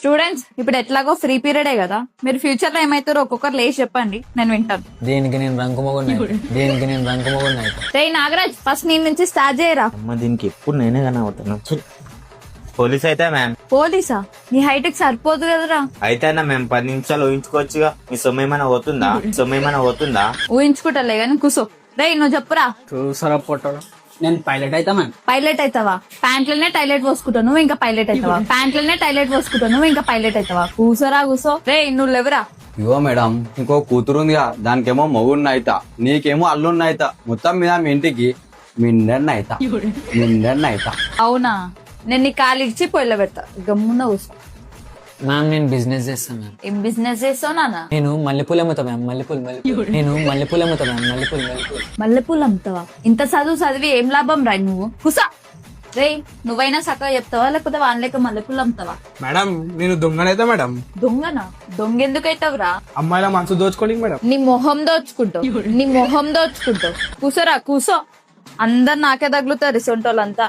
Students ఇప్పుడు ఎట్లాగో free పీరియడే కదా, మీరు ఫ్యూచర్ లో ఏమైతారో ఒక్కొక్కరు లేచి చెప్పండి, నేను వింటాను. దీనికి నేను రంకుమగున్నాయి. రే నాగరాజ్, ఫస్ట్ నీ నుంచి స్టార్ట్ చేయరా. అమ్మ దీనికి ఎప్పుడు నేనే కనవుతాను. పోలీస్ అయితే మ్యామ్. పోలీసా? నీ హైట్ కి సరిపోదు కదరా. అయితే మేము 10 నిమిషాలు ఊహించుకోవచ్చుగా. మీ సొమ్ము ఏమైనా పోతుందా? ఊహించుకుంటలే గానీ కూసో. రే నువ్వు చెప్పురా. చూసారా పొట్టడు, నేను పైలట్ అవుతా మ్యామ్. పైలట్ అవుతావా? ప్యాంట్లనే టైలెట్ పోసుకుంటావు నువ్వు ఇంకా పైలట్ అవుతావా? కూసోరా కూసో. రే నువ్వు లేవురా. ఇగో మేడం, ఇంకో కూతురు ఉందిగా, దానికేమో మగుడిని అయితా, నీకేమో అల్లుడిని అయితా. మొత్తం మీద మీ ఇంటికి మిండర్ని అయితా. అవునా? నేను నీ కాలు ఇచ్చి పొయ్యిలో పెడతా, గమ్మున కూసో. మ్యామ్ నేను బిజినెస్ చేస్తాను మ్యామ్. ఏం బిజినెస్ చేస్తావు నాన్న? నేను మల్లెపూలు అమ్ముతా మ్యామ్. మల్లెపూలు అమ్ముతావా? ఇంత చదివి ఏం లాభం రా నువ్వు? కుసా. రే నువ్వైనా చక్కగా చెప్తావా లేకపోతే వాళ్ళ లెక్క మల్లెపూలు అమ్ముతావా? మేడం నేను దొంగనైతే మేడం. దొంగనా? దొంగ ఎందుకు అవుతావురా? అమ్మాయిల మనసు దోచుకోండి మేడం. నీ మొహం దోచుకుంటావు. కూసోరా కూసో. అందరు నాకే తగులుతారు సొంటోళ్ళంతా.